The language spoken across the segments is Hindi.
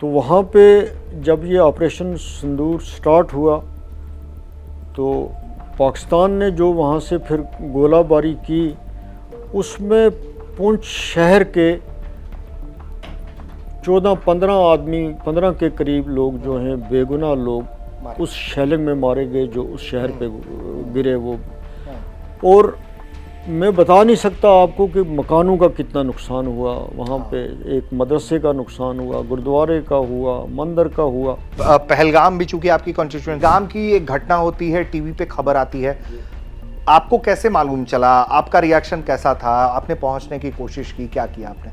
तो वहाँ पे जब ये ऑपरेशन सिंदूर स्टार्ट हुआ तो पाकिस्तान ने जो वहाँ से फिर गोलाबारी की, उसमें पुंछ शहर के 14-15 आदमी, 15 के करीब लोग जो हैं बेगुनाह लोग उस शेलिंग में मारे गए जो उस शहर पे गिरे वो। और मैं बता नहीं सकता आपको कि मकानों का कितना नुकसान हुआ वहाँ पे। एक मदरसे का नुकसान हुआ, गुरुद्वारे का हुआ, मंदिर का हुआ। पहलगाम भी चूंकि आपकी कॉन्स्टिट्यूएंट गांव की एक घटना होती है, टीवी पे खबर आती है, आपको कैसे मालूम चला? आपका रिएक्शन कैसा था? आपने पहुंचने की कोशिश की, क्या किया आपने?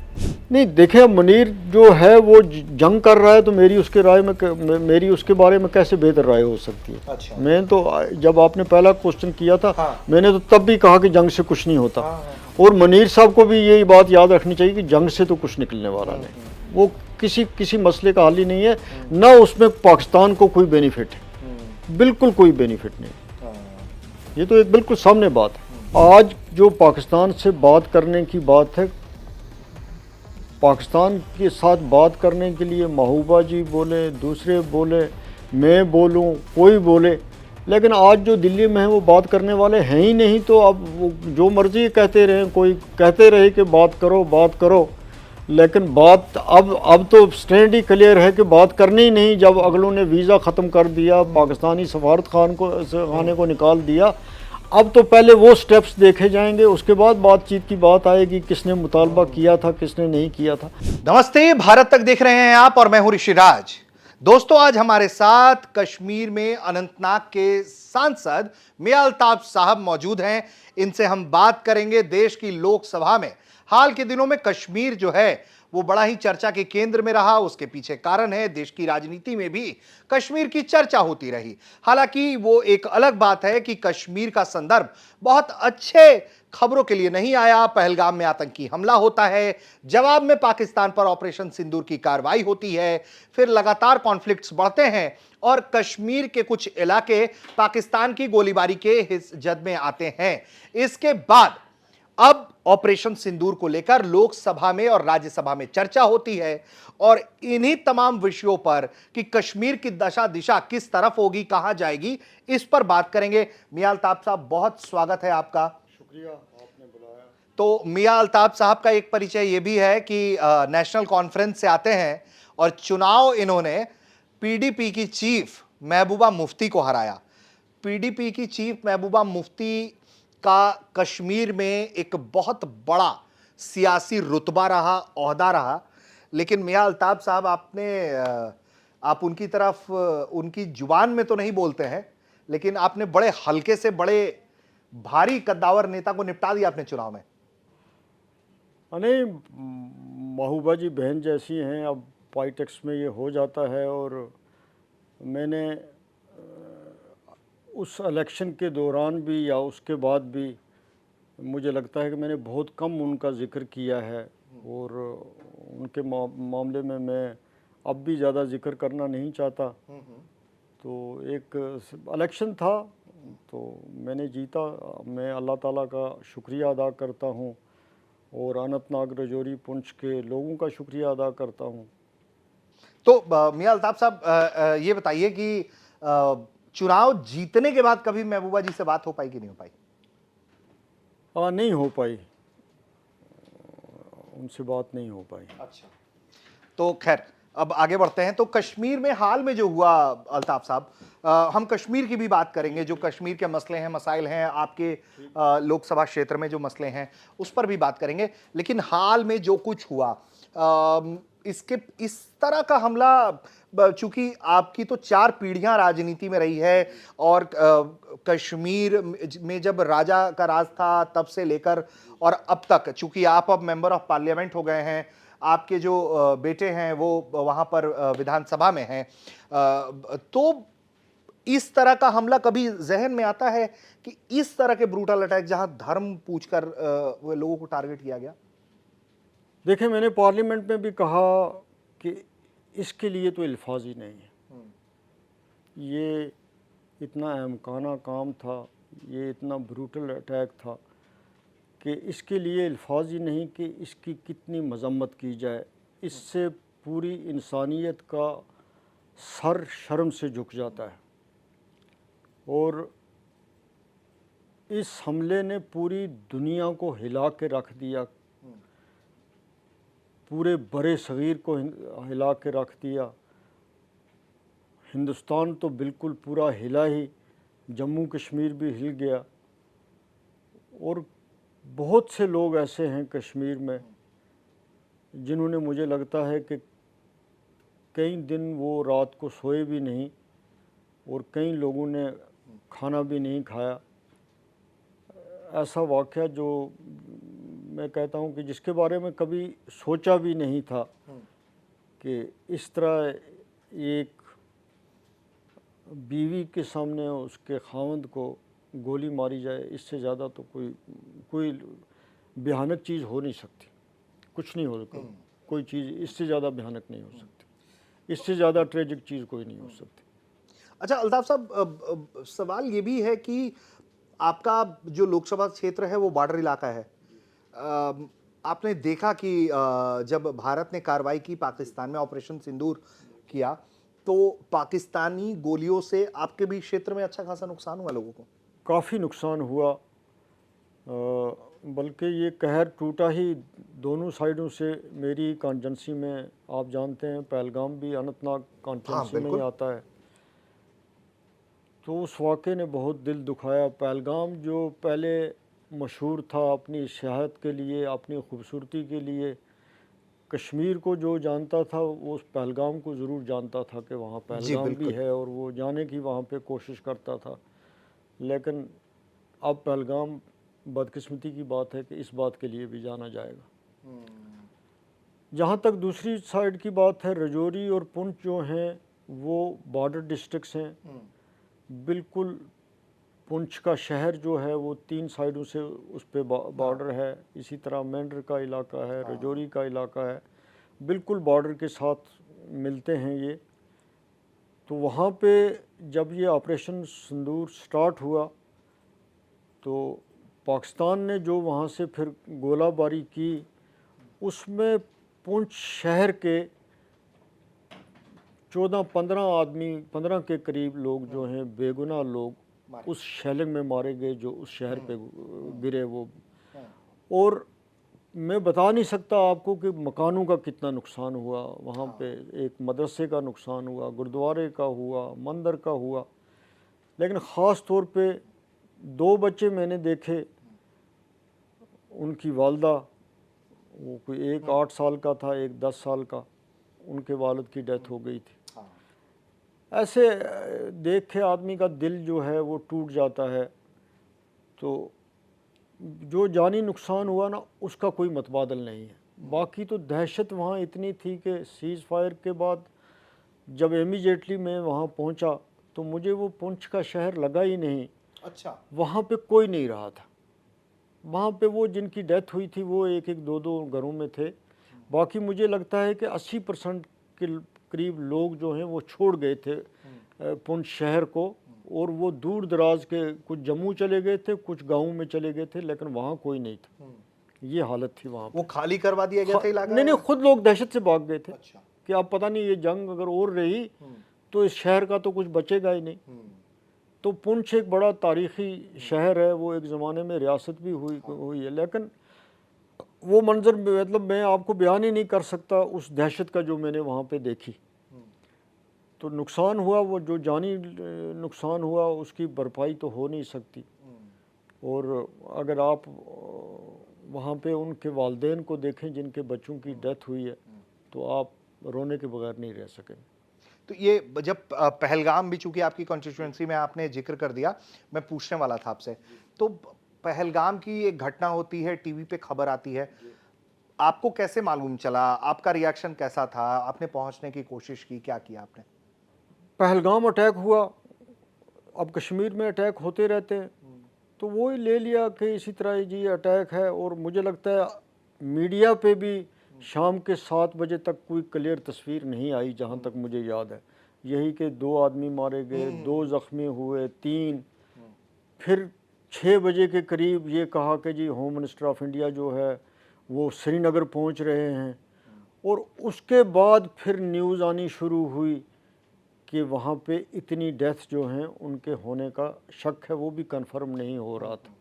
नहीं देखिए, मुनीर जो है वो जंग कर रहा है तो मेरी उसके बारे में कैसे बेहतर राय हो सकती है। अच्छा। मैं तो जब आपने पहला क्वेश्चन किया था, हाँ। मैंने तो तब भी कहा कि जंग से कुछ नहीं होता। हाँ। और मुनीर साहब को भी यही बात याद रखनी चाहिए कि जंग से तो कुछ निकलने वाला नहीं। वो किसी मसले का हल ही नहीं है, ना उसमें पाकिस्तान को कोई बेनिफिट है, बिल्कुल कोई बेनिफिट नहीं। ये तो एक बिल्कुल सामने बात है। आज जो पाकिस्तान से बात करने की बात है, पाकिस्तान के साथ बात करने के लिए महबूबा जी बोले, दूसरे बोले, मैं बोलूं, कोई बोले, लेकिन आज जो दिल्ली में है वो बात करने वाले हैं ही नहीं। तो अब वो जो मर्जी कहते रहे, कोई कहते रहे कि बात करो, लेकिन बात अब तो स्टैंड ही क्लियर है कि बात करनी ही नहीं। जब अगलों ने वीज़ा ख़त्म कर दिया, पाकिस्तानी सफारत खाने को निकाल दिया, अब तो पहले वो स्टेप्स देखे जाएंगे, उसके बाद बातचीत की बात आएगी, किसने मुतालबा किया था, किसने नहीं किया था। नमस्ते, भारत तक देख रहे हैं आप और मैं हूं ऋषिराज। दोस्तों, आज हमारे साथ कश्मीर में अनंतनाग के सांसद मियां अल्ताफ साहब मौजूद हैं। इनसे हम बात करेंगे देश की लोकसभा में हाल के दिनों में कश्मीर जो है वो बड़ा ही चर्चा के केंद्र में रहा। उसके पीछे कारण है, देश की राजनीति में भी कश्मीर की चर्चा होती रही। हालांकि वो एक अलग बात है कि कश्मीर का संदर्भ बहुत अच्छे खबरों के लिए नहीं आया। पहलगाम में आतंकी हमला होता है, जवाब में पाकिस्तान पर ऑपरेशन सिंदूर की कार्रवाई होती है, फिर लगातार कॉन्फ्लिक्ट्स बढ़ते हैं और कश्मीर के कुछ इलाके पाकिस्तान की गोलीबारी के जद में आते हैं। इसके बाद अब ऑपरेशन सिंदूर को लेकर लोकसभा में और राज्यसभा में चर्चा होती है और इन्हीं तमाम विषयों पर कि कश्मीर की दशा दिशा किस तरफ होगी, कहां जाएगी, इस पर बात करेंगे। मियां अल्ताफ साहब, बहुत स्वागत है आपका। शुक्रिया, आपने बुलाया। तो मियां अल्ताफ साहब का एक परिचय यह भी है कि नेशनल कॉन्फ्रेंस से आते हैं और चुनाव इन्होंने पीडीपी की चीफ महबूबा मुफ्ती को हराया। पीडीपी की चीफ महबूबा मुफ्ती का कश्मीर में एक बहुत बड़ा सियासी रुतबा रहा, ओहदा रहा। लेकिन मियां अल्ताफ साहब, आप उनकी तरफ उनकी जुबान में तो नहीं बोलते हैं, लेकिन आपने बड़े हल्के से बड़े भारी कद्दावर नेता को निपटा दिया अपने चुनाव में। नहीं, महबूबा जी बहन जैसी हैं। अब पॉलिटिक्स में ये हो जाता है। और मैंने उस इलेक्शन के दौरान भी या उसके बाद भी मुझे लगता है कि मैंने बहुत कम उनका जिक्र किया है। और उनके मामले में मैं अब भी ज़्यादा जिक्र करना नहीं चाहता। तो एक इलेक्शन था तो मैंने जीता। मैं अल्लाह ताला का शुक्रिया अदा करता हूँ और अनंतनाग, राजौरी, पुंछ के लोगों का शुक्रिया अदा करता हूँ। तो मियां अल्ताफ साहब, ये बताइए कि चुनाव जीतने के बाद कभी महबूबा जी से बात हो पाई कि नहीं हो पाई? नहीं हो पाई, उनसे बात नहीं हो पाई। अच्छा, तो खैर अब आगे बढ़ते हैं। तो कश्मीर में हाल में जो हुआ अल्ताफ साहब, हम कश्मीर की भी बात करेंगे। जो कश्मीर के मसले हैं, मसाइल हैं, आपके लोकसभा क्षेत्र में जो मसले हैं उस पर भी बात करेंगे। लेकिन हाल में जो कुछ हुआ, इसके इस तरह का हमला, चूंकि आपकी तो 4 पीढ़ियां राजनीति में रही है और कश्मीर में जब राजा का राज था तब से लेकर और अब तक, चूंकि आप अब मेंबर ऑफ पार्लियामेंट हो गए हैं, आपके जो बेटे हैं वो वहां पर विधानसभा में हैं, तो इस तरह का हमला कभी जहन में आता है कि इस तरह के ब्रूटल अटैक जहां धर्म पूछकर लोगों को टारगेट किया गया? देखिए, मैंने पार्लियामेंट में भी कहा कि इसके लिए तो अल्फाज ही नहीं है। ये इतना अहमकाना काम था, ये इतना ब्रूटल अटैक था कि इसके लिए अल्फाज ही नहीं कि इसकी कितनी मजम्मत की जाए। इससे पूरी इंसानियत का सर शर्म से झुक जाता है। और इस हमले ने पूरी दुनिया को हिला के रख दिया, पूरे बड़े सगीर को हिला के रख दिया। हिंदुस्तान तो बिल्कुल पूरा हिला ही, जम्मू कश्मीर भी हिल गया। और बहुत से लोग ऐसे हैं कश्मीर में जिन्होंने, मुझे लगता है कि कई दिन वो रात को सोए भी नहीं, और कई लोगों ने खाना भी नहीं खाया। ऐसा वाक़या जो मैं कहता हूँ कि जिसके बारे में कभी सोचा भी नहीं था कि इस तरह एक बीवी के सामने उसके खावंद को गोली मारी जाए, इससे ज़्यादा तो कोई भयानक चीज़ हो नहीं सकती। कुछ नहीं हो सकता, कोई चीज़ इससे ज़्यादा भयानक नहीं हो सकती, इससे ज़्यादा ट्रेजिक चीज़ कोई नहीं हो सकती। अच्छा अल्ताफ साहब, सवाल ये भी है कि आपका जो लोकसभा क्षेत्र है वो बॉर्डर इलाका है। आपने देखा कि जब भारत ने कार्रवाई की पाकिस्तान में, ऑपरेशन सिंदूर किया, तो पाकिस्तानी गोलियों से आपके भी क्षेत्र में अच्छा खासा नुकसान हुआ लोगों को? काफ़ी नुकसान हुआ, बल्कि ये कहर टूटा ही दोनों साइडों से। मेरी कॉन्स्टिट्यूंसी में आप जानते हैं पहलगाम भी अनंतनाग कॉन्स्टिट्यूंसी में ही आता है। तो उस वाक़े ने बहुत दिल दुखाया। पहलगाम जो पहले मशहूर था अपनी सियाहत के लिए, अपनी खूबसूरती के लिए, कश्मीर को जो जानता था वो उस पहलगाम को ज़रूर जानता था कि वहाँ पहलगाम भी है, और वो जाने की वहाँ पे कोशिश करता था। लेकिन अब पहलगाम, बदकिस्मती की बात है कि इस बात के लिए भी जाना जाएगा। जहाँ तक दूसरी साइड की बात है, रजौरी और पुंछ जो हैं वो बॉर्डर डिस्ट्रिक्ट्स हैं। बिल्कुल पुंछ का शहर जो है वो 3 साइडों से उस पे बॉर्डर है। इसी तरह मेंढर का इलाका है, रजौरी का इलाका है, बिल्कुल बॉर्डर के साथ मिलते हैं ये। तो वहाँ पे जब ये ऑपरेशन सिंदूर स्टार्ट हुआ तो पाकिस्तान ने जो वहाँ से फिर गोलाबारी की, उसमें पुंछ शहर के 14-15 आदमी, 15 के करीब लोग जो हैं बेगुनाह लोग उस शेलिंग में मारे गए जो उस शहर पे गिरे वो। और मैं बता नहीं सकता आपको कि मकानों का कितना नुकसान हुआ वहाँ पे। एक मदरसे का नुकसान हुआ, गुरुद्वारे का हुआ, मंदिर का हुआ। लेकिन ख़ास तौर पे 2 बच्चे मैंने देखे, उनकी वालदा, वो कोई एक 8 साल का था, एक 10 साल का, उनके वालिद की डेथ हो गई थी। ऐसे देख के आदमी का दिल जो है वो टूट जाता है। तो जो जानी नुकसान हुआ ना, उसका कोई मतबादल नहीं है। बाकी तो दहशत वहाँ इतनी थी कि सीज़ फायर के बाद जब इमीडिएटली मैं वहाँ पहुँचा तो मुझे वो पुंछ का शहर लगा ही नहीं। अच्छा, वहाँ पे कोई नहीं रहा था। वहाँ पे वो जिनकी डेथ हुई थी वो एक एक दो दो घरों में थे। बाकी मुझे लगता है कि 80% के करीब लोग जो हैं वो छोड़ गए थे पुंछ शहर को, और वो दूर दराज के, कुछ जम्मू चले गए थे, कुछ गाँव में चले गए थे, लेकिन वहाँ कोई नहीं था। ये हालत थी वहाँ पे। वो खाली करवा दिया गया था इलाका? नहीं, खुद लोग दहशत से भाग गए थे। अच्छा। कि अब पता नहीं ये जंग अगर और रही तो इस शहर का तो कुछ बचेगा ही नहीं। तो पुंछ एक बड़ा तारीख़ी शहर है, वो एक ज़माने में रियासत भी हुई है, लेकिन वो मंज़र मतलब मैं आपको बयान ही नहीं कर सकता उस दहशत का जो मैंने वहाँ पे देखी। तो नुकसान हुआ, वो जो जानी नुकसान हुआ उसकी भरपाई तो हो नहीं सकती। और अगर आप वहाँ पे उनके वालिदैन को देखें जिनके बच्चों की डेथ हुई है, तो आप रोने के बगैर नहीं रह सकें। तो ये जब पहलगाम भी, चूंकि आपकी कॉन्स्टिट्यूएंसी में आपने जिक्र कर दिया, मैं पूछने वाला था आपसे। तो पहलगाम की एक घटना होती है, टीवी पे खबर आती है, आपको कैसे मालूम चला? आपका रिएक्शन कैसा था? आपने पहुंचने की कोशिश की, क्या किया आपने? पहलगाम अटैक हुआ, अब कश्मीर में अटैक होते रहते हैं, तो वो ही ले लिया कि इसी तरह जी अटैक है। और मुझे लगता है मीडिया पे भी शाम के 7 बजे तक कोई क्लियर तस्वीर नहीं आई, जहाँ तक मुझे याद है। यही कि 2 आदमी मारे गए, 2 ज़ख्मी हुए, 3। फिर 6 बजे के करीब ये कहा कि जी होम मिनिस्टर ऑफ इंडिया जो है वो श्रीनगर पहुँच रहे हैं। और उसके बाद फिर न्यूज़ आनी शुरू हुई कि वहाँ पे इतनी डेथ जो हैं उनके होने का शक है, वो भी कंफर्म नहीं हो रहा था।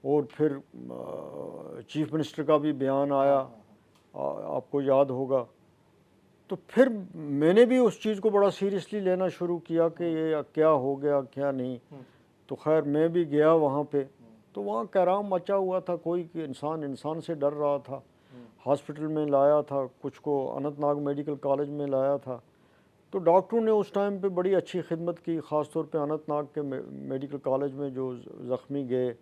और फिर चीफ मिनिस्टर का भी बयान आया, आपको याद होगा। तो फिर मैंने भी उस चीज़ को बड़ा सीरियसली लेना शुरू किया कि ये क्या हो गया क्या नहीं। तो खैर मैं भी गया वहाँ पे, तो वहाँ कहराम मचा हुआ था, कोई कि इंसान इंसान से डर रहा था। हॉस्पिटल में लाया था, कुछ को अनंतनाग मेडिकल कॉलेज में लाया था। तो डॉक्टरों ने उस टाइम पे बड़ी अच्छी खिदमत की, ख़ास तौर पे अनंतनाग के मेडिकल कॉलेज में जो ज़ख्मी गए,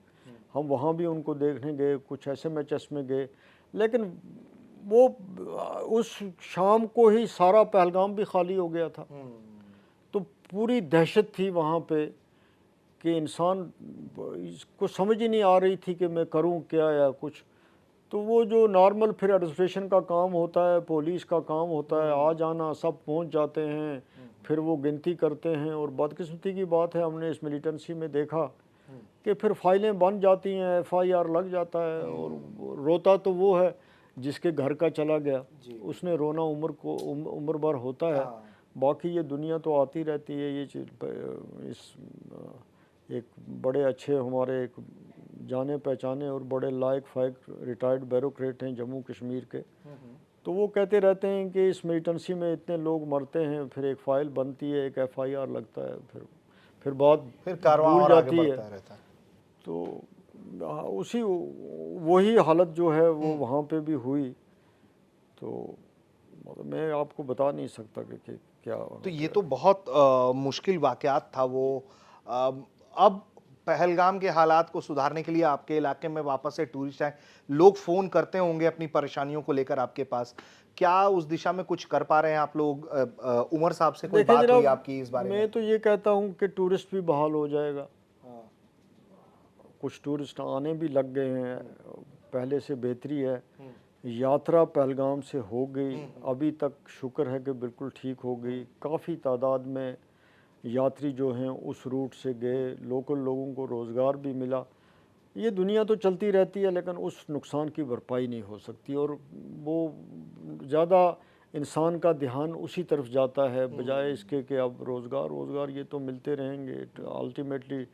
हम वहाँ भी उनको देखने गए, कुछ SMHS में गए। लेकिन वो उस शाम को ही सारा पहलगाम भी खाली हो गया था। तो पूरी दहशत थी वहाँ पे कि इंसान इसको समझ ही नहीं आ रही थी कि मैं करूँ क्या या कुछ। तो वो जो नॉर्मल फिर एडमिनिस्ट्रेशन का काम होता है, पुलिस का काम होता है, आ जाना, सब पहुंच जाते हैं, फिर वो गिनती करते हैं। और बदकिस्मती की बात है, हमने इस मिलिटेंसी में देखा कि फिर फाइलें बन जाती हैं, FIR लग जाता है। और रोता तो वो है जिसके घर का चला गया, उसने रोना उम्र भर होता है। बाकी ये दुनिया तो आती रहती है। ये इस एक बड़े अच्छे हमारे एक जाने पहचाने और बड़े लायक फायक रिटायर्ड ब्यूरोक्रेट हैं जम्मू कश्मीर के, तो वो कहते रहते हैं कि इस मिलिटेंसी में इतने लोग मरते हैं, फिर एक फ़ाइल बनती है, एक FIR लगता है, फिर बात फिर कारवां भूल और आगे जाती है। बढ़ता रहता है। तो उसी वही हालत जो है वो वहाँ पे भी हुई। तो मतलब मैं आपको बता नहीं सकता कि क्या तो ये तो बहुत मुश्किल वाकयात था वो। अब पहलगाम के हालात को सुधारने के लिए आपके इलाके में वापस से टूरिस्ट आए, लोग फोन करते होंगे अपनी परेशानियों को लेकर आपके पास। क्या उस दिशा में कुछ कर पा रहे हैं आप लोग? उमर साहब से कोई देखिए बात हुई जनाब, आपकी इस बारे में? मैं तो ये कहता हूँ कि टूरिस्ट भी बहाल हो जाएगा। कुछ टूरिस्ट आने भी लग गए हैं, पहले से बेहतरी है। यात्रा पहलगाम से हो गई, अभी तक शुक्र है कि बिल्कुल ठीक हो गई। काफ़ी तादाद में यात्री जो हैं उस रूट से गए, लोकल लोगों को रोज़गार भी मिला। ये दुनिया तो चलती रहती है, लेकिन उस नुकसान की भरपाई नहीं हो सकती। और वो ज़्यादा इंसान का ध्यान उसी तरफ जाता है बजाय इसके कि अब रोज़गार ये तो मिलते रहेंगे। अल्टीमेटली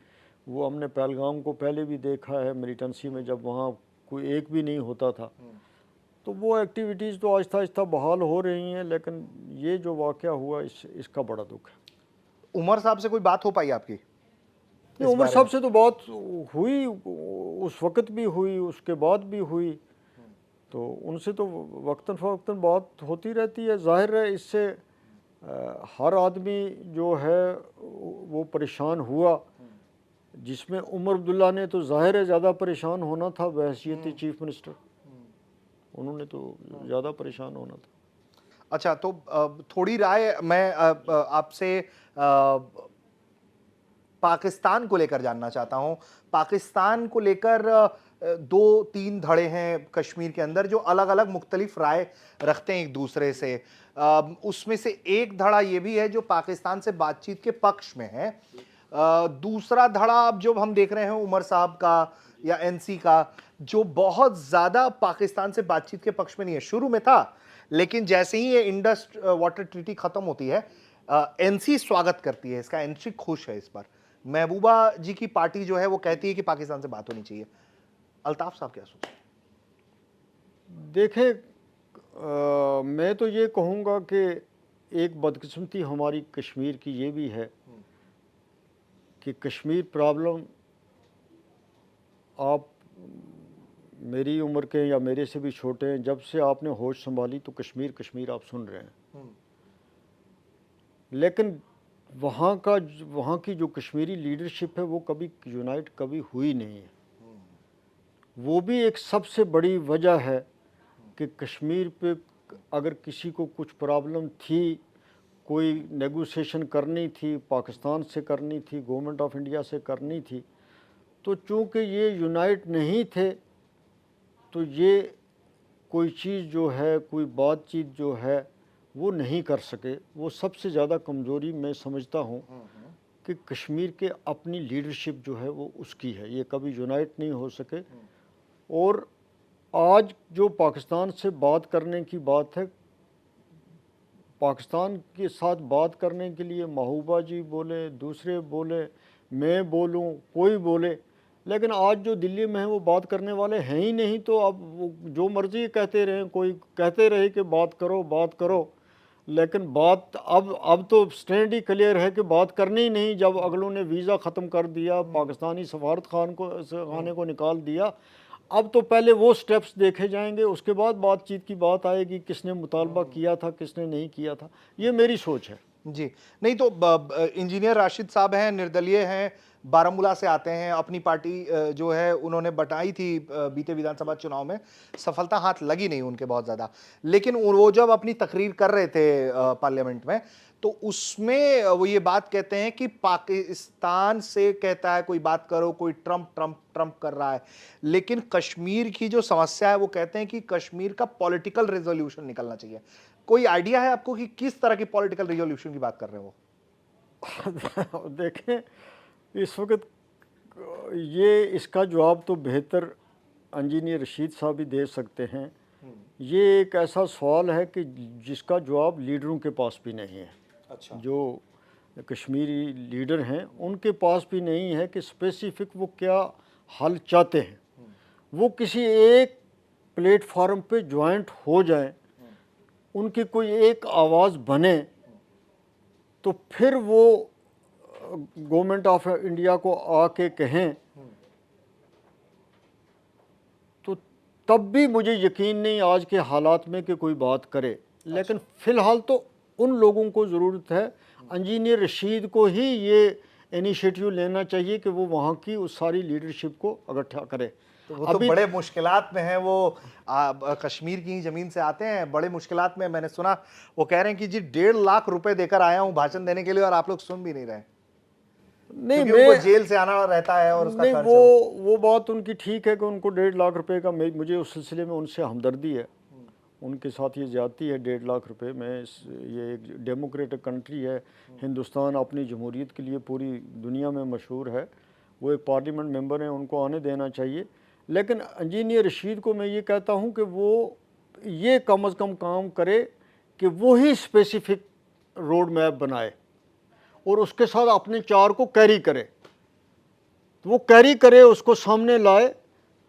वो हमने पहलगाम को पहले भी देखा है मिलिटेंसी में, जब वहाँ कोई एक भी नहीं होता था। तो वो एक्टिविटीज़ तो आहिस्ता आहिस्ता बहाल हो रही हैं, लेकिन ये जो वाक़या हुआ इसका बड़ा दुख है। उमर साहब से कोई बात हो पाई आपकी नहीं, इस उमर बारे साहब में? से तो बात हुई, उस वक़्त भी हुई, उसके बाद भी हुई। तो उनसे तो वक्तन फ़वक्तन बात होती रहती है। ज़ाहिर है इससे हर आदमी जो है वो परेशान हुआ। जिसमें उमर अब्दुल्ला ने तो ज़ाहिर है ज़्यादा परेशान होना था बहैसियत चीफ मिनिस्टर, उन्होंने तो ज़्यादा परेशान होना था। अच्छा, तो थोड़ी राय मैं आपसे पाकिस्तान को लेकर जानना चाहता हूं। पाकिस्तान को लेकर दो तीन धड़े हैं कश्मीर के अंदर जो अलग अलग मुख्तलिफ राय रखते हैं एक दूसरे से। उसमें से एक धड़ा यह भी है जो पाकिस्तान से बातचीत के पक्ष में है। दूसरा धड़ा अब जो हम देख रहे हैं उमर साहब का या NC का, जो बहुत ज्यादा पाकिस्तान से बातचीत के पक्ष में नहीं है। शुरू में था, लेकिन जैसे ही ये इंडस वाटर ट्रीटी खत्म होती है, NC स्वागत करती है इसका, NC खुश है इस पर। महबूबा जी की पार्टी जो है वो कहती है कि पाकिस्तान से बात होनी चाहिए। अल्ताफ साहब क्या सोचते हैं? देखें, मैं तो ये कहूँगा कि एक बदकिस्मती हमारी कश्मीर की ये भी है कि कश्मीर प्रॉब्लम, आप मेरी उम्र के या मेरे से भी छोटे हैं, जब से आपने होश संभाली तो कश्मीर कश्मीर आप सुन रहे हैं। लेकिन वहाँ की जो कश्मीरी लीडरशिप है वो कभी यूनाइट कभी हुई नहीं है। वो भी एक सबसे बड़ी वजह है कि कश्मीर पे अगर किसी को कुछ प्रॉब्लम थी, कोई नेगोशिएशन करनी थी, पाकिस्तान से करनी थी, गवर्नमेंट ऑफ इंडिया से करनी थी, तो चूँकि ये यूनाइट नहीं थे तो ये कोई चीज़ जो है, कोई बातचीत जो है वो नहीं कर सके। वो सबसे ज़्यादा कमज़ोरी मैं समझता हूँ कि कश्मीर के अपनी लीडरशिप जो है वो उसकी है, ये कभी यूनाइट नहीं हो सके। और आज जो पाकिस्तान से बात करने की बात है, पाकिस्तान के साथ बात करने के लिए महबूबा जी बोले, दूसरे बोले, मैं बोलूं, कोई बोले, लेकिन आज जो दिल्ली में है वो बात करने वाले हैं ही नहीं। तो अब वो जो मर्जी कहते रहें, कोई कहते रहे कि बात करो, लेकिन बात अब तो स्टैंड ही क्लियर है कि बात करनी ही नहीं। जब अगलों ने वीज़ा ख़त्म कर दिया, पाकिस्तानी सफारत खाने को निकाल दिया, अब तो पहले वो स्टेप्स देखे जाएंगे, उसके बाद बातचीत की बात आएगी, किसने मुतालबा किया था, किसने नहीं किया था। ये मेरी सोच है जी। नहीं तो इंजीनियर राशिद साहब हैं, निर्दलीय हैं, बारामूला से आते हैं, अपनी पार्टी जो है उन्होंने बताई थी बीते विधानसभा चुनाव में, सफलता हाथ लगी नहीं उनके बहुत ज़्यादा, लेकिन वो जब अपनी तकरीर कर रहे थे पार्लियामेंट में, तो उसमें वो ये बात कहते हैं कि पाकिस्तान से कहता है कोई बात करो, कोई ट्रंप ट्रंप ट्रंप कर रहा है, लेकिन कश्मीर की जो समस्या है वो कहते हैं कि कश्मीर का पॉलिटिकल रेजोल्यूशन निकलना चाहिए। कोई आइडिया है आपको कि किस तरह की पॉलिटिकल रेजोल्यूशन की बात कर रहे हैं वो? देखें, इस वक्त ये इसका जवाब तो बेहतर इंजीनियर रशीद साहब ही दे सकते हैं। ये एक ऐसा सवाल है कि जिसका जवाब लीडरों के पास भी नहीं है। अच्छा। जो कश्मीरी लीडर हैं उनके पास भी नहीं है कि स्पेसिफिक वो क्या हल चाहते हैं। वो किसी एक प्लेटफार्म पे ज्वाइंट हो जाएं, उनकी कोई एक आवाज़ बने, तो फिर वो गवर्नमेंट ऑफ इंडिया को आके कहें, तो तब भी मुझे यकीन नहीं आज के हालात में कि कोई बात करे। लेकिन फ़िलहाल तो उन लोगों को ज़रूरत है, इंजीनियर रशीद को ही ये इनिशिएटिव लेना चाहिए कि वो वहाँ की उस सारी लीडरशिप को इकट्ठा करे। तो वो तो बड़े मुश्किलात में हैं, वो कश्मीर की ज़मीन से आते हैं, बड़े मुश्किलात में। मैंने सुना वो कह रहे हैं कि जी 1.5 लाख रुपए देकर आया हूँ भाषण देने के लिए और आप लोग सुन भी नहीं रहे। नहीं, उनको जेल से आना रहता है और उसका नहीं, खर्च वो बात उनकी ठीक है कि उनको 1.5 लाख रुपए का, मुझे उस सिलसिले में उनसे हमदर्दी है। उनके साथ ये ज़्यादती है 1.5 लाख रुपए में। ये एक डेमोक्रेटिक कंट्री है, हिंदुस्तान अपनी जमहूरियत के लिए पूरी दुनिया में मशहूर है। वो एक पार्लियामेंट मेंबर हैं, उनको आने देना चाहिए। लेकिन इंजीनियर रशीद को मैं ये कहता हूँ कि वो ये कम अज़ कम काम करे कि वो ही स्पेसिफिक रोड मैप बनाए और उसके साथ अपने चार को कैरी करे। तो वो कैरी करे, उसको सामने लाए,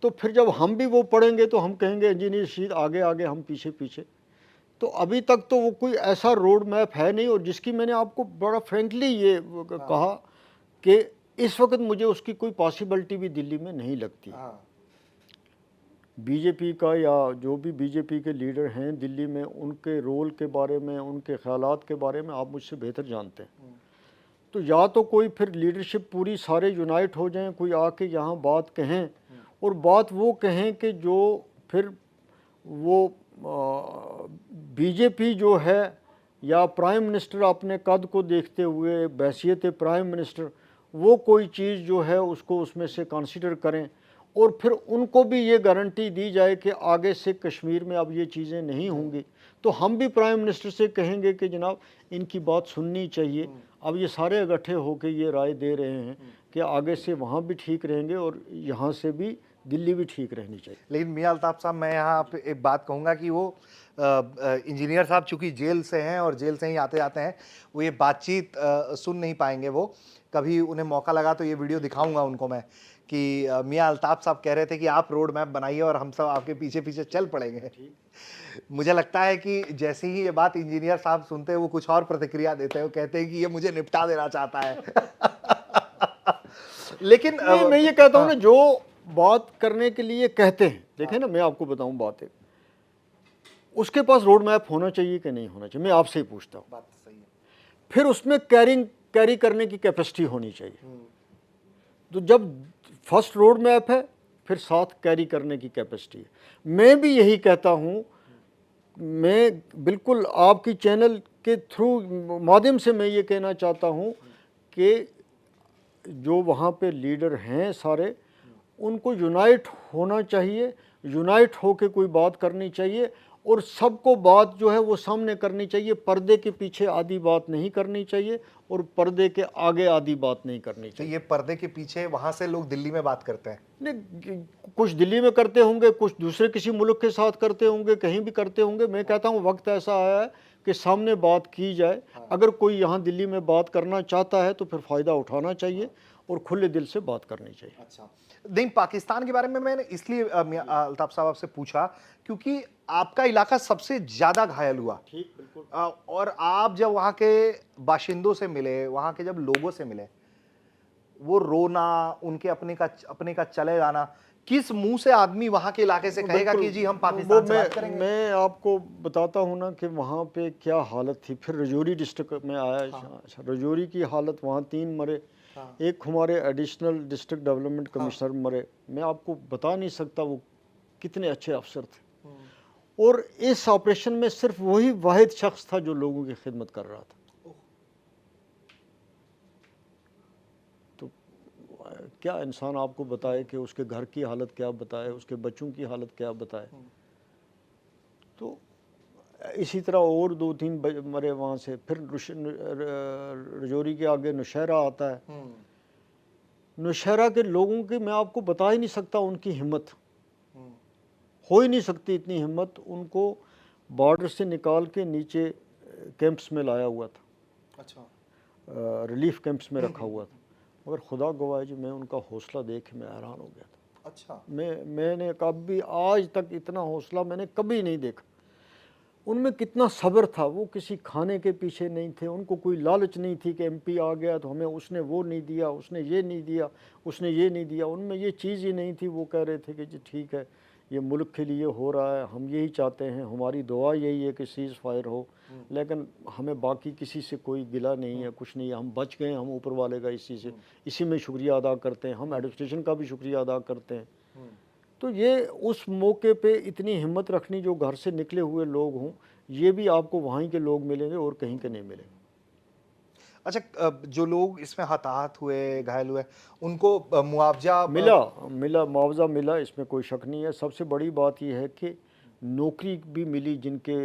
तो फिर जब हम भी वो पढ़ेंगे तो हम कहेंगे इंजीनियर रशीद आगे आगे, हम पीछे पीछे। तो अभी तक तो वो कोई ऐसा रोड मैप है नहीं, और जिसकी मैंने आपको बड़ा फ्रेंकली ये कहा कि इस वक्त मुझे उसकी कोई पॉसिबिलिटी भी दिल्ली में नहीं लगती। बीजेपी का या जो भी बीजेपी के लीडर हैं दिल्ली में, उनके रोल के बारे में, उनके ख्यालात के बारे में आप मुझसे बेहतर जानते हैं। तो या तो कोई फिर लीडरशिप पूरी सारे यूनाइट हो जाएं, कोई आके यहाँ बात कहें, और बात वो कहें कि जो फिर वो बीजेपी जो है या प्राइम मिनिस्टर अपने कद को देखते हुए, बैसियत प्राइम मिनिस्टर, वो कोई चीज़ जो है उसको उसमें से कंसिडर करें, और फिर उनको भी ये गारंटी दी जाए कि आगे से कश्मीर में अब ये चीज़ें नहीं होंगी। तो हम भी प्राइम मिनिस्टर से कहेंगे कि जनाब इनकी बात सुननी चाहिए। अब ये सारे इकट्ठे होकर ये राय दे रहे हैं कि आगे से वहाँ भी ठीक रहेंगे और यहाँ से भी दिल्ली भी ठीक रहनी चाहिए। लेकिन मियां अल्ताफ साहब, मैं यहाँ पे एक बात कहूँगा कि वो इंजीनियर साहब चूँकि जेल से हैं और जेल से ही आते जाते हैं, वो ये बातचीत सुन नहीं पाएंगे। वो कभी उन्हें मौका लगा तो ये वीडियो दिखाऊंगा उनको मैं कि मियां अल्ताफ साहब कह रहे थे कि आप रोड मैप बनाइए और हम सब आपके पीछे पीछे चल पड़ेंगे। मुझे लगता है कि जैसे ही ये बात इंजीनियर साहब सुनते हैं वो कुछ और प्रतिक्रिया देते हैं, वो कहते हैं कि ये मुझे निपटा देना चाहता है। लेकिन मैं ये कहता हूँ ना, जो बात करने के लिए कहते हैं, देखें ना, मैं आपको बताऊं बात है, उसके पास रोड मैप होना चाहिए कि नहीं होना चाहिए, मैं आपसे ही पूछता हूँ। बात सही है। फिर उसमें कैरी करने की कैपेसिटी होनी चाहिए। तो जब फर्स्ट रोड मैप है, फिर साथ कैरी करने की कैपेसिटी है। मैं भी यही कहता हूँ, मैं बिल्कुल आपकी चैनल के थ्रू माध्यम से मैं ये कहना चाहता हूँ कि जो वहाँ पे लीडर हैं सारे, उनको यूनाइट होना चाहिए, यूनाइट होकर कोई बात करनी चाहिए, और सबको बात जो है वो सामने करनी चाहिए। पर्दे के पीछे आधी बात नहीं करनी चाहिए और पर्दे के आगे आधी बात नहीं करनी तो चाहिए। ये पर्दे के पीछे वहां से लोग दिल्ली में बात करते हैं। नहीं, कुछ दिल्ली में करते होंगे, कुछ दूसरे किसी मुल्क के साथ करते होंगे, कहीं भी करते होंगे। मैं कहता हूँ वक्त ऐसा आया है कि सामने बात की जाए। अगर कोई यहाँ दिल्ली में बात करना चाहता है तो फिर फ़ायदा उठाना चाहिए और खुले दिल से बात करनी चाहिए। अच्छा, नहीं, पाकिस्तान के बारे में मैंने इसलिए मियां अल्ताफ साहब आपसे पूछा क्योंकि आपका इलाका सबसे ज्यादा घायल हुआ। ठीक, बिल्कुल। और आप जब वहां के बाशिंदों से मिले, वहां के जब लोगों से मिले, वो रोना, उनके अपने का चले जाना, किस मुंह से आदमी वहां के इलाके से कहेगा कि जी हम पाकिस्तान से बात करेंगे? मैं आपको बताता हूँ ना कि वहाँ पे क्या हालत थी। फिर रजौरी डिस्ट्रिक्ट में आया। अच्छा, रजौरी की हालत, वहाँ 3 मरे। एक हमारे एडिशनल डिस्ट्रिक्ट डेवलपमेंट कमिश्नर मरे। मैं आपको बता नहीं सकता वो कितने अच्छे अफसर थे। और इस ऑपरेशन में सिर्फ वही वाहिद शख्स था जो लोगों की खिदमत कर रहा था। तो क्या इंसान आपको बताए कि उसके घर की हालत क्या बताए, उसके बच्चों की हालत क्या बताए। तो इसी तरह और 2-3 मरे वहाँ से। फिर रजौरी के आगे नौशहरा आता है। नौशहरा के लोगों की मैं आपको बता ही नहीं सकता उनकी हिम्मत। हो ही नहीं सकती इतनी हिम्मत। उनको बॉर्डर से निकाल के नीचे कैंप्स में लाया हुआ था। अच्छा, रिलीफ कैंप्स में रखा हुआ था। मगर खुदा गवाह जी, मैं उनका हौसला देख के मैं हैरान हो गया था। अच्छा, मैंने कभी आज तक इतना हौसला मैंने कभी नहीं देखा। उनमें कितना सब्र था। वो किसी खाने के पीछे नहीं थे। उनको कोई लालच नहीं थी कि एमपी आ गया तो हमें उसने वो नहीं दिया, उसने ये नहीं दिया, उसने ये नहीं दिया। उनमें ये चीज़ ही नहीं थी। वो कह रहे थे कि जी ठीक है, ये मुल्क के लिए हो रहा है, हम यही चाहते हैं, हमारी दुआ यही है कि सीज़ फायर हो, लेकिन हमें बाकी किसी से कोई गिला नहीं है, कुछ नहीं है। हम बच गए, हम ऊपर वाले का इसी में शुक्रिया अदा करते हैं। हम एडमिनिस्ट्रेशन का भी शुक्रिया अदा करते हैं। तो ये उस मौके पे इतनी हिम्मत रखनी, जो घर से निकले हुए लोग हों, ये भी आपको वहीं के लोग मिलेंगे और कहीं के नहीं मिलेंगे। अच्छा, जो लोग इसमें हताहत हुए, घायल हुए, उनको मुआवजा मिला मुआवजा मिला, इसमें कोई शक नहीं है। सबसे बड़ी बात यह है कि नौकरी भी मिली। जिनके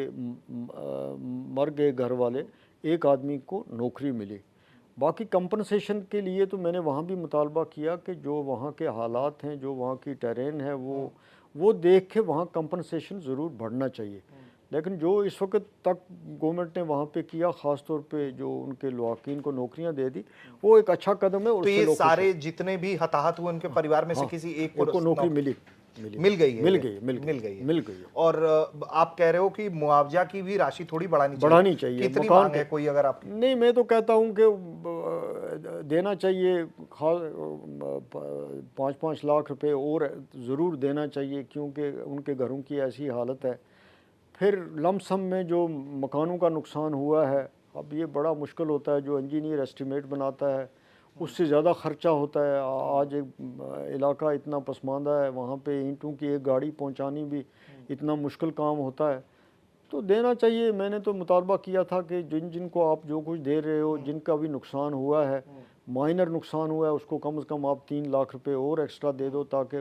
मर गए घर वाले, एक आदमी को नौकरी मिली। बाकी कंपनसेशन के लिए तो मैंने वहाँ भी मुतालबा किया कि जो वहाँ के हालात हैं, जो वहाँ की टेरेन है, वो देख के वहाँ कंपनसेशन ज़रूर बढ़ना चाहिए। लेकिन जो इस वक्त तक गवर्नमेंट ने वहाँ पे किया, ख़ास तौर पे जो उनके लवाकीन को नौकरियाँ दे दी, वो एक अच्छा कदम है। और तो उससे ये लोग खुश हैं। सारे जितने भी हताहत हुए उनके परिवार में से हाँ, किसी एक को नौकरी मिल गई है। मिल गई है। और आप कह रहे हो कि मुआवजा की भी राशि थोड़ी बढ़ानी चाहिए। कितनी मकान मांग है कोई, अगर आप? नहीं, मैं तो कहता हूँ कि देना चाहिए। 5-5 लाख रुपए और ज़रूर देना चाहिए, क्योंकि उनके घरों की ऐसी हालत है। फिर लमसम में जो मकानों का नुकसान हुआ है, अब ये बड़ा मुश्किल होता है। जो इंजीनियर एस्टीमेट बनाता है उससे ज़्यादा ख़र्चा होता है। आज एक इलाका इतना पसमानदा है, वहाँ पे ईंटों की एक गाड़ी पहुँचानी भी इतना मुश्किल काम होता है। तो देना चाहिए। मैंने तो मुतालबा किया था कि जिनको आप जो कुछ दे रहे हो, जिनका भी नुकसान हुआ है, माइनर नुकसान हुआ है, उसको कम से कम आप 3 लाख रुपए और एक्स्ट्रा दे दो, ताकि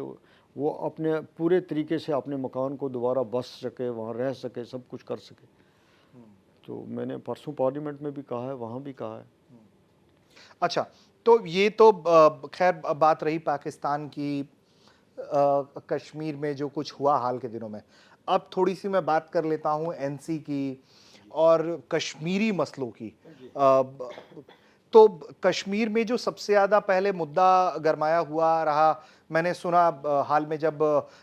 वो अपने पूरे तरीके से अपने मकान को दोबारा बस सके, वहाँ रह सके, सब कुछ कर सके। तो मैंने परसों पार्लियामेंट में भी कहा है, वहाँ भी कहा है। अच्छा, तो ये तो खैर बात रही पाकिस्तान की। कश्मीर में जो कुछ हुआ हाल के दिनों में, अब थोड़ी सी मैं बात कर लेता हूँ एनसी की और कश्मीरी मसलों की। तो कश्मीर में जो सबसे ज़्यादा पहले मुद्दा गरमाया हुआ रहा, मैंने सुना हाल में जब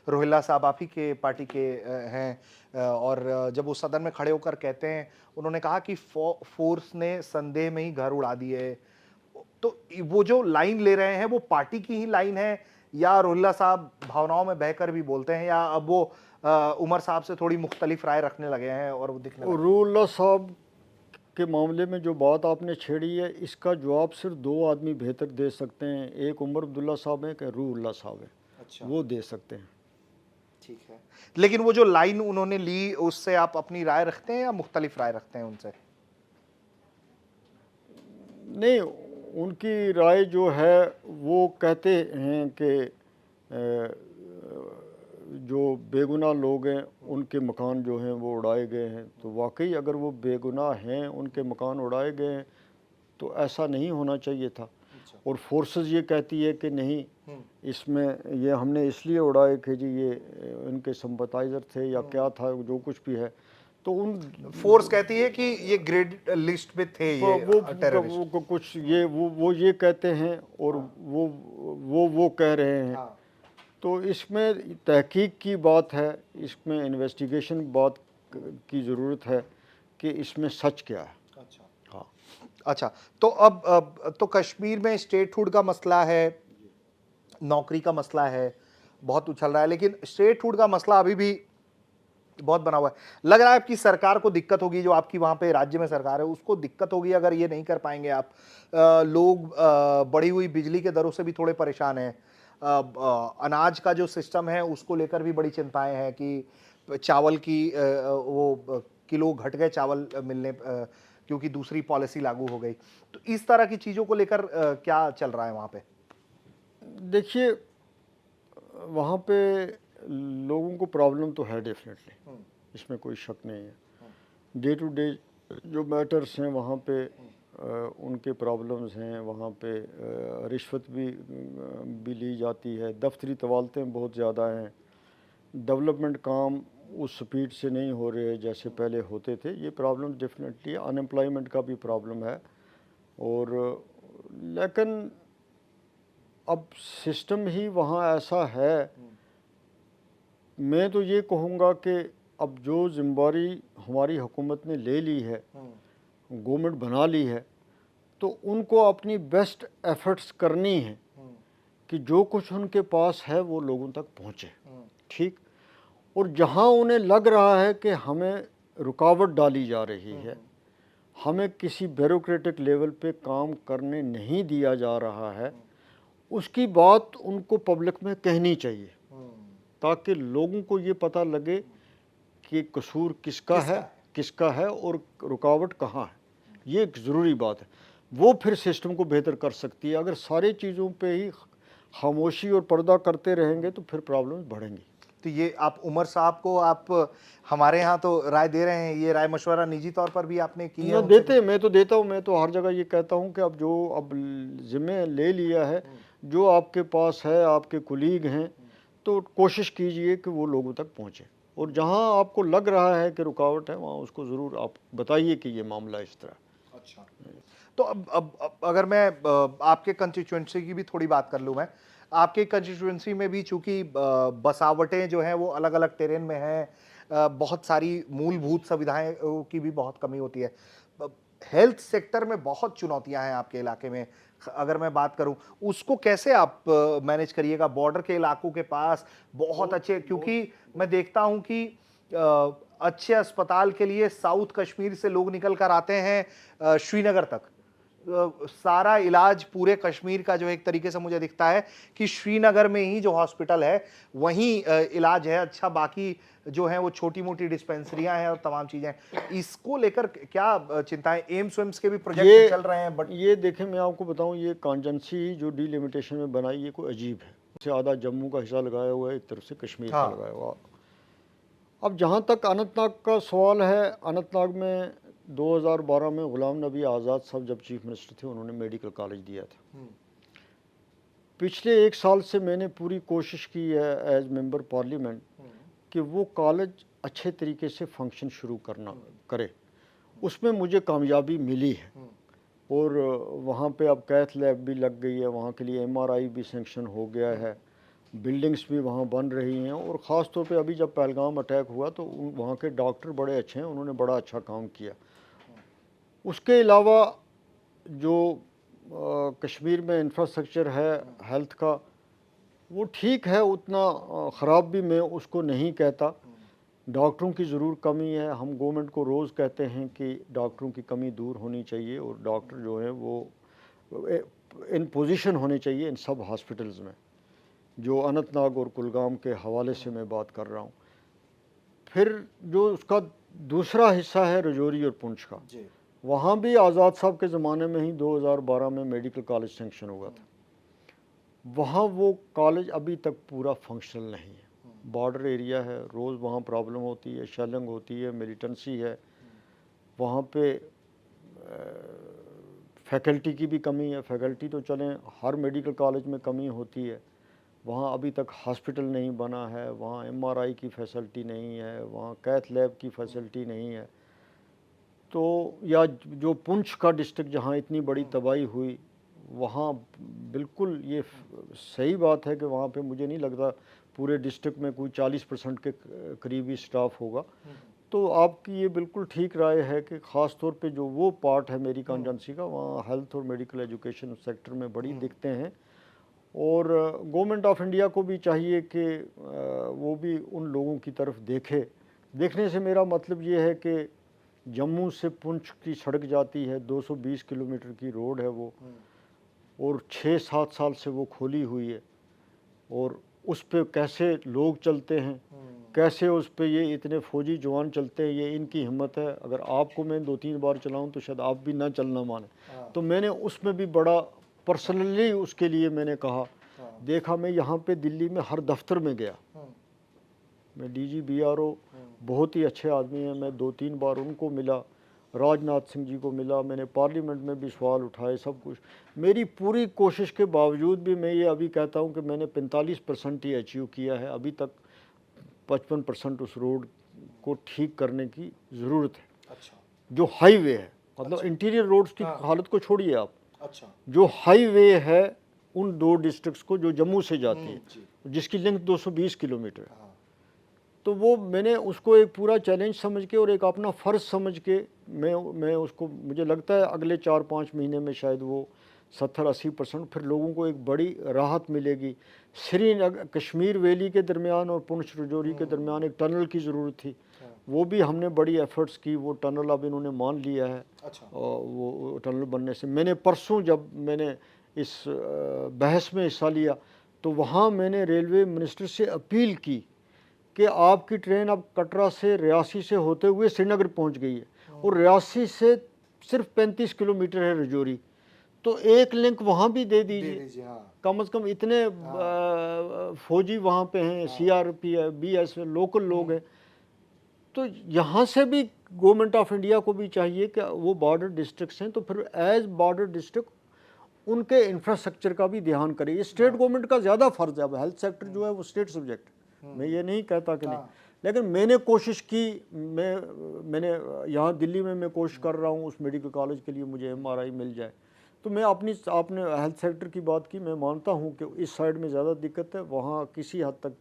रोहिल्ला साहब आप ही के पार्टी के हैं, और जब वो सदन में खड़े होकर कहते हैं, उन्होंने कहा कि फोर्स ने संदेह में ही घर उड़ा दिए। तो वो जो लाइन ले रहे हैं वो पार्टी की ही लाइन है, या रोहिल्ला साहब भावनाओं में बहकर भी बोलते हैं, या अब वो उमर साहब से थोड़ी मुख्तलिफ राय रखने लगे हैं और वो दिखने लगे? रूहुल्लाह साहब के मामले में जो बात आपने छेड़ी है, इसका जवाब सिर्फ 2 आदमी बेहतर दे सकते हैं। एक उमर अब्दुल्ला साहब हैं, कि रूहुल्लाह साहब हैं। अच्छा, वो दे सकते हैं। ठीक है। लेकिन वो जो लाइन उन्होंने ली, उससे आप अपनी राय रखते हैं या मुख्तलिफ राय रखते हैं उनसे? नहीं, उनकी राय जो है वो कहते हैं कि जो बेगुनाह लोग हैं उनके मकान जो हैं वो उड़ाए गए हैं, तो वाकई अगर वो बेगुनाह हैं, उनके मकान उड़ाए गए हैं, तो ऐसा नहीं होना चाहिए था। और फोर्सेस ये कहती है कि नहीं, इसमें ये हमने इसलिए उड़ाए कि जी ये इनके सिंपथाइजर थे या क्या था, जो कुछ भी है, तो उन फोर्स कहती है कि ये ग्रेड लिस्ट पे थे ये टेररिस्ट। कुछ ये वो ये कहते हैं और वो कह रहे हैं। हाँ। तो इसमें तहकीक की बात है, इसमें इन्वेस्टिगेशन बात की ज़रूरत है कि इसमें सच क्या है। अच्छा। हाँ, अच्छा, तो अब तो कश्मीर में स्टेटहुड का मसला है, नौकरी का मसला है, बहुत उछल रहा है, लेकिन स्टेटहुड का मसला अभी भी बहुत बना हुआ है। लग रहा है आपकी सरकार को दिक्कत होगी, जो आपकी वहां पे राज्य में सरकार है उसको दिक्कत होगी अगर ये नहीं कर पाएंगे आप। लोग बढ़ी हुई बिजली के दरों से भी थोड़े परेशान हैं। अनाज का जो सिस्टम है उसको लेकर भी बड़ी चिंताएं हैं कि चावल की वो किलो घट गए चावल मिलने, क्योंकि दूसरी पॉलिसी लागू हो गई। तो इस तरह की चीजों को लेकर क्या चल रहा है वहां पे? देखिए वहाँ पे लोगों को प्रॉब्लम तो है डेफिनेटली, इसमें कोई शक नहीं है। डे टू डे जो मैटर्स हैं वहाँ पे उनके प्रॉब्लम्स हैं, वहाँ पे रिश्वत भी ली जाती है, दफ्तरी तवालतें बहुत ज़्यादा हैं, डेवलपमेंट काम उस स्पीड से नहीं हो रहे जैसे पहले होते थे। ये प्रॉब्लम डेफिनेटली, अनएम्प्लॉयमेंट का भी प्रॉब्लम है। और लेकिन अब सिस्टम ही वहाँ ऐसा है, मैं तो ये कहूँगा कि अब जो जिम्मेदारी हमारी हुकूमत ने ले ली है, गवर्नमेंट बना ली है, तो उनको अपनी बेस्ट एफर्ट्स करनी है कि जो कुछ उनके पास है वो लोगों तक पहुँचे। ठीक। और जहाँ उन्हें लग रहा है कि हमें रुकावट डाली जा रही है, हमें किसी ब्यूरोक्रेटिक लेवल पे काम करने नहीं दिया जा रहा है, उसकी बात उनको पब्लिक में कहनी चाहिए, ताकि लोगों को ये पता लगे कि कसूर किसका है और रुकावट कहाँ है। ये एक ज़रूरी बात है, वो फिर सिस्टम को बेहतर कर सकती है। अगर सारी चीज़ों पे ही खामोशी और पर्दा करते रहेंगे तो फिर प्रॉब्लम्स बढ़ेंगी। तो ये आप उमर साहब को आप हमारे यहाँ तो राय दे रहे हैं, ये राय मशवरा निजी तौर पर भी आपने की है? मैं तो देता हूँ, मैं तो हर जगह ये कहता हूँ कि अब जिम्मे ले लिया है, जो आपके पास है, आपके कुलीग हैं, तो कोशिश कीजिए कि वो लोगों तक पहुँचे, और जहाँ आपको लग रहा है कि रुकावट है वहाँ उसको ज़रूर आप बताइए कि ये मामला इस तरह। अच्छा, तो अब अगर मैं आपके कंस्टिट्यूएंसी की भी थोड़ी बात कर लूँ, मैं आपके कंस्टिट्यूएंसी में भी चूंकि बसावटें जो हैं वो अलग अलग टेरेन में हैं, बहुत सारी मूलभूत सुविधाएं की भी बहुत कमी होती है। हेल्थ सेक्टर में बहुत चुनौतियां हैं आपके इलाके में, अगर मैं बात करूं उसको कैसे आप मैनेज करिएगा? बॉर्डर के इलाकों के पास बहुत अच्छे, क्योंकि मैं देखता हूं कि अच्छे अस्पताल के लिए साउथ कश्मीर से लोग निकल कर आते हैं श्रीनगर तक। सारा इलाज पूरे कश्मीर का जो एक तरीके से मुझे दिखता है कि श्रीनगर में ही जो हॉस्पिटल है वहीं इलाज है अच्छा, बाकी जो है वो छोटी मोटी डिस्पेंसरियां हैं और तमाम चीजें। इसको लेकर क्या चिंताएं? एम्स वेम्स के भी प्रोजेक्ट चल रहे हैं, बट ये देखें, मैं आपको बताऊं, ये कॉन्जेंसी जो डिलिमिटेशन में बनाई ये कोई अजीब है। से आधा जम्मू का हिस्सा लगाया हुआ है, एक तरफ से कश्मीर का लगाया हुआ। अब जहाँ तक अनंतनाग का सवाल है, अनंतनाग में 2012 में गुलाम नबी आज़ाद साहब जब चीफ मिनिस्टर थे उन्होंने मेडिकल कॉलेज दिया था। पिछले 1 साल से मैंने पूरी कोशिश की है एज मेंबर पार्लियामेंट कि वो कॉलेज अच्छे तरीके से फंक्शन शुरू करे। उसमें मुझे कामयाबी मिली है, और वहाँ पे अब कैथ लैब भी लग गई है, वहाँ के लिए MRI भी सेंक्शन हो गया है, बिल्डिंग्स भी वहाँ बन रही हैं। और ख़ास तौर पे अभी जब पहलगाम अटैक हुआ तो वहाँ के डॉक्टर बड़े अच्छे हैं, उन्होंने बड़ा अच्छा काम किया। उसके अलावा जो कश्मीर में इंफ्रास्ट्रक्चर है हेल्थ का, वो ठीक है, उतना ख़राब भी मैं उसको नहीं कहता। डॉक्टरों की ज़रूर कमी है, हम गवर्नमेंट को रोज़ कहते हैं कि डॉक्टरों की कमी दूर होनी चाहिए, और डॉक्टर जो है वो इन पोजीशन होने चाहिए इन सब हॉस्पिटल्स में, जो अनंतनाग और कुलगाम के हवाले से मैं बात कर रहा हूँ। फिर जो उसका दूसरा हिस्सा है रजौरी और पुंछ का, वहाँ भी आज़ाद साहब के ज़माने में ही 2012 में मेडिकल कॉलेज सेंक्शन हुआ था। वहाँ वो कॉलेज अभी तक पूरा फंक्शनल नहीं है, बॉर्डर एरिया है, रोज़ वहाँ प्रॉब्लम होती है, शेलिंग होती है, मिलिटेंसी है, वहाँ पे फैकल्टी की भी कमी है। फैकल्टी तो चलें, हर मेडिकल कॉलेज में कमी होती है। वहाँ अभी तक हॉस्पिटल नहीं बना है, वहाँ एमआरआई की फैसिलिटी नहीं है, वहाँ कैथ लैब की फैसिलिटी नहीं है। तो या जो पुंछ का डिस्ट्रिक्ट जहाँ इतनी बड़ी तबाही हुई, वहाँ बिल्कुल ये सही बात है कि वहाँ पे मुझे नहीं लगता पूरे डिस्ट्रिक्ट में कोई 40% के करीबी स्टाफ होगा। तो आपकी ये बिल्कुल ठीक राय है कि ख़ास तौर पे जो वो पार्ट है मेरी कॉन्स्टिट्यूंसी का, वहाँ हेल्थ और मेडिकल एजुकेशन सेक्टर में बड़ी दिक्कतें हैं। और गवर्नमेंट ऑफ इंडिया को भी चाहिए कि वो भी उन लोगों की तरफ देखे। देखने से मेरा मतलब ये है कि जम्मू से पुंछ की सड़क जाती है, 220 किलोमीटर की रोड है वो, और 6-7 साल से वो खोली हुई है, और उस पे कैसे लोग चलते हैं, कैसे उस पे ये इतने फौजी जवान चलते हैं, ये इनकी हिम्मत है। अगर आपको मैं 2-3 बार चलाऊं तो शायद आप भी ना चलना माने। तो मैंने उसमें भी बड़ा पर्सनली उसके लिए मैंने कहा, देखा मैं यहाँ पे दिल्ली में हर दफ्तर में गया, मैं डीजी बीआरओ बहुत ही अच्छे आदमी हैं, मैं 2-3 बार उनको मिला, राजनाथ सिंह जी को मिला, मैंने पार्लियामेंट में भी सवाल उठाए, सब कुछ। मेरी पूरी कोशिश के बावजूद भी मैं ये अभी कहता हूँ कि मैंने 45% ही अचीव किया है। अभी तक 55% उस रोड को ठीक करने की ज़रूरत है। अच्छा। जो हाईवे है, मतलब इंटीरियर रोड्स की हालत को छोड़िए आप, अच्छा। जो हाईवे है उन 2 डिस्ट्रिक्ट्स को जो जम्मू से जाती है, जिसकी लेंथ 220 किलोमीटर है, तो वो मैंने उसको एक पूरा चैलेंज समझ के और एक अपना फ़र्ज़ समझ के मैं उसको, मुझे लगता है अगले 4-5 महीने में शायद वो 70-80% फिर लोगों को एक बड़ी राहत मिलेगी। श्रीनगर कश्मीर वैली के दरमियान और पुंछ रजौरी के दरमियान एक टनल की ज़रूरत थी, वो भी हमने बड़ी एफ़र्ट्स की, वो टनल अब इन्होंने मान लिया है। अच्छा। और वो टनल बनने से मैंने परसों जब मैंने इस बहस में हिस्सा लिया तो वहाँ मैंने रेलवे मिनिस्टर से अपील की कि आपकी ट्रेन अब कटरा से रियासी से होते हुए श्रीनगर पहुंच गई है, और रियासी से सिर्फ 35 किलोमीटर है रजौरी, तो एक लिंक वहाँ भी दे दीजिए। कम से कम इतने फौजी वहाँ पे हैं, सीआरपीएफ, बीएसएफ, लोकल लोग हैं, तो यहाँ से भी गवर्नमेंट ऑफ इंडिया को भी चाहिए कि वो बॉर्डर डिस्ट्रिक्ट्स हैं तो फिर एज बॉर्डर डिस्ट्रिक्ट उनके इंफ्रास्ट्रक्चर का भी ध्यान करें। ये स्टेट गवर्नमेंट का ज़्यादा फ़र्ज़ है। अब हेल्थ सेक्टर जो है वो स्टेट सब्जेक्ट, मैं ये नहीं कहता कि नहीं, लेकिन मैंने कोशिश की, मैंने यहाँ दिल्ली में मैं कोशिश कर रहा हूँ उस मेडिकल कॉलेज के लिए मुझे एमआरआई मिल जाए। तो मैं आपने हेल्थ सेक्टर की बात की, मैं मानता हूँ कि इस साइड में ज़्यादा दिक्कत है, वहाँ किसी हद तक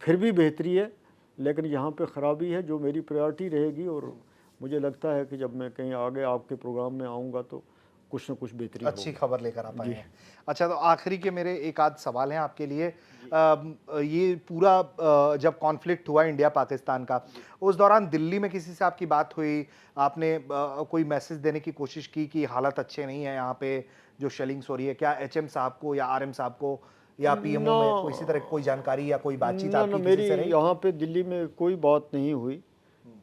फिर भी बेहतरी है, लेकिन यहाँ पे ख़राबी है जो मेरी प्रायोरिटी रहेगी। और मुझे लगता है कि जब मैं कहीं आगे आपके प्रोग्राम में आऊँगा तो कुछ ना कुछ बेहतरी अच्छी होगी। खबर लेकर आप आए हैं। अच्छा, तो आखिरी के मेरे एक आध सवाल हैं आपके लिए। ये पूरा जब कॉन्फ्लिक्ट हुआ इंडिया पाकिस्तान का, उस दौरान दिल्ली में किसी से आपकी बात हुई? आपने कोई मैसेज देने की कोशिश की कि हालत अच्छे नहीं है यहाँ पे, जो शेलिंग्स हो रही है? क्या एचएम साहब को या आरएम साहब को या पीएमओ में कोई इसी तरह की कोई जानकारी या कोई बातचीत ना आपकी मेरी किसी से रही? यहाँ पे दिल्ली में कोई बात नहीं हुई।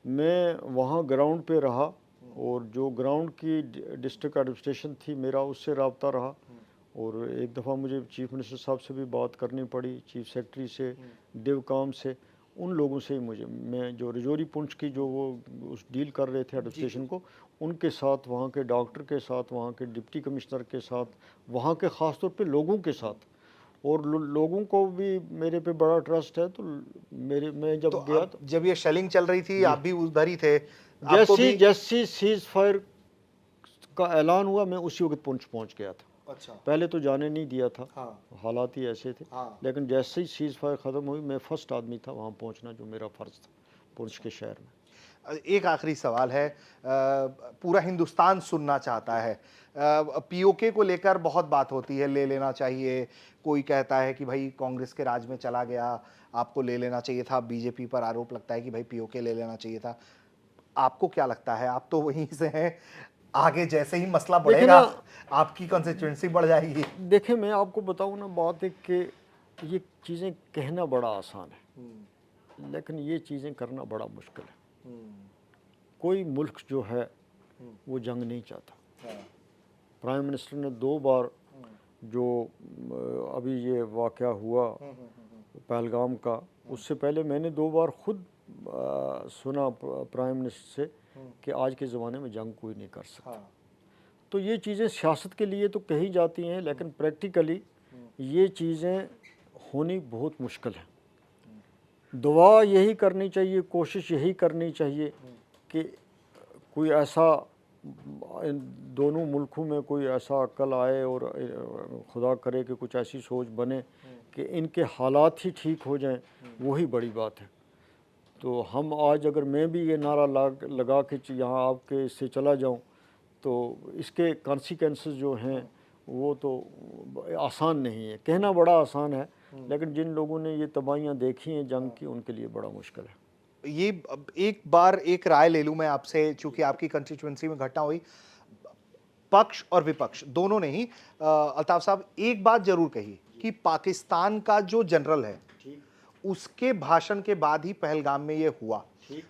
मैं वहाँ ग्राउंड पे रहा, और जो ग्राउंड की डिस्ट्रिक्ट एडमिनिस्ट्रेशन थी मेरा उससे रब्ता रहा, और एक दफ़ा मुझे चीफ मिनिस्टर साहब से भी बात करनी पड़ी, चीफ सेक्रेटरी से, डिवकाम से, उन लोगों से ही मैं जो रजौरी पुंछ की जो वो उस डील कर रहे थे एडमिनिस्ट्रेशन को, उनके साथ, वहाँ के डॉक्टर के साथ, वहाँ के डिप्टी कमिश्नर के साथ, वहाँ के ख़ास तौर पे लोगों के साथ, और लोगों को भी मेरे पे बड़ा ट्रस्ट है। तो मैं जब तो गया तो जब ये शेलिंग चल रही थी आप भी उधर ही थे, आपको भी? जैसी सीज फायर का ऐलान हुआ मैं उसी वक्त पुंछ पहुंच गया था। अच्छा। पहले तो जाने नहीं दिया था, हालात ही ऐसे थे, हाँ। लेकिन जैसे ही सीज फायर ख़त्म हुई मैं फर्स्ट आदमी था वहाँ पहुँचना, जो मेरा फ़र्ज़ था पुंछ के शहर में। एक आखिरी सवाल है, पूरा हिंदुस्तान सुनना चाहता है। पीओके को लेकर बहुत बात होती है, ले लेना चाहिए, कोई कहता है कि भाई कांग्रेस के राज में चला गया, आपको ले लेना चाहिए था, बीजेपी पर आरोप लगता है कि भाई पीओके ले लेना चाहिए था। आपको क्या लगता है? आप तो वहीं से हैं, आगे जैसे ही मसला बढ़ेगा आपकी कंस्टिट्यूएंसी बढ़ जाएगी। देखिए मैं आपको बताऊँ ना, बात है कि ये चीज़ें कहना बड़ा आसान है, लेकिन ये चीज़ें करना बड़ा मुश्किल है। कोई मुल्क जो है वो जंग नहीं चाहता। प्राइम मिनिस्टर ने 2 बार जो अभी ये वाक़या हुआ पहलगाम का, उससे पहले मैंने 2 बार खुद सुना प्राइम मिनिस्टर से कि आज के ज़माने में जंग कोई नहीं कर सकता। तो ये चीज़ें सियासत के लिए तो कही जाती हैं, लेकिन प्रैक्टिकली ये चीज़ें होनी बहुत मुश्किल है। दुआ यही करनी चाहिए, कोशिश यही करनी चाहिए कि कोई ऐसा इन दोनों मुल्कों में कोई ऐसा अक्ल आए और खुदा करे कि कुछ ऐसी सोच बने कि इनके हालात ही ठीक हो जाएं, वही बड़ी बात है। तो हम आज अगर मैं भी ये नारा लगा के यहाँ आपके इससे चला जाऊँ, तो इसके कॉन्सिक्वेंसेस जो हैं वो तो आसान नहीं है। कहना बड़ा आसान है, लेकिन जिन लोगों ने ये तबाहियाँ देखी हैं जंग की, उनके लिए बड़ा मुश्किल है। ये एक बार एक राय ले लूं मैं आपसे, चूंकि आपकी कंस्टिट्यूएंसी में घटना हुई, पक्ष और विपक्ष दोनों ने ही अल्ताफ साहब एक बात जरूर कही कि पाकिस्तान का जो जनरल है उसके भाषण के बाद ही पहलगाम में ये हुआ।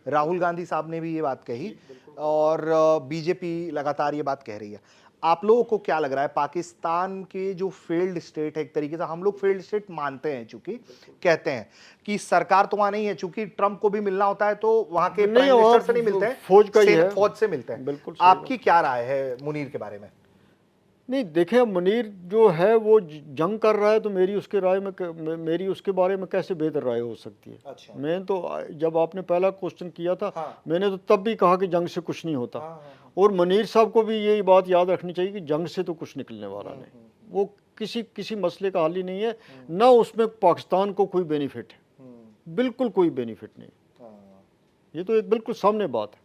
राहुल गांधी साहब ने भी ये बात कही और बीजेपी लगातार ये बात कह रही है। आप लोगों को क्या लग रहा है, पाकिस्तान के जो फेल्ड स्टेट है, एक तरीके से हम लोग फेल्ड स्टेट मानते हैं, चूंकि कहते हैं कि सरकार तो वहां नहीं है, चूंकि ट्रंप को भी मिलना होता है तो वहां के प्राइम मिनिस्टर से नहीं मिलते हैं, फौज का ही है, फौज से मिलते हैं। बिल्कुल। आपकी क्या राय है मुनीर के बारे में? नहीं, देखें, मुनीर जो है वो जंग कर रहा है, तो मेरी उसके राय में मेरी उसके बारे में कैसे बेहतर राय हो सकती है। अच्छा। मैं तो जब आपने पहला क्वेश्चन किया था, हाँ। मैंने तो तब भी कहा कि जंग से कुछ नहीं होता। और मुनीर साहब को भी यही बात याद रखनी चाहिए कि जंग से तो कुछ निकलने वाला नहीं, वो किसी मसले का हल ही नहीं है, ना उसमें पाकिस्तान को कोई बेनिफिट है, बिल्कुल कोई बेनिफिट नहीं। ये तो एक बिल्कुल सामने बात है।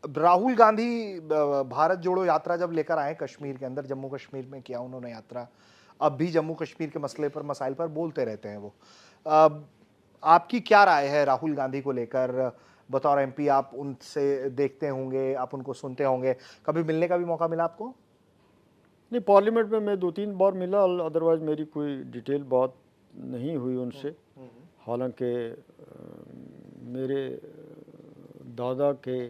राहुल गांधी भारत जोड़ो यात्रा जब लेकर आए कश्मीर के अंदर, जम्मू कश्मीर में किया उन्होंने यात्रा, अब भी जम्मू कश्मीर के मसले पर, मसाइल पर बोलते रहते हैं वो। आपकी क्या राय है राहुल गांधी को लेकर? बतौर एमपी आप उनसे देखते होंगे, आप उनको सुनते होंगे, कभी मिलने का भी मौका मिला आपको? नहीं, पार्लियामेंट में मैं 2-3 बार मिला, अदरवाइज मेरी कोई डिटेल बात नहीं हुई उनसे। हालांकि मेरे दादा के,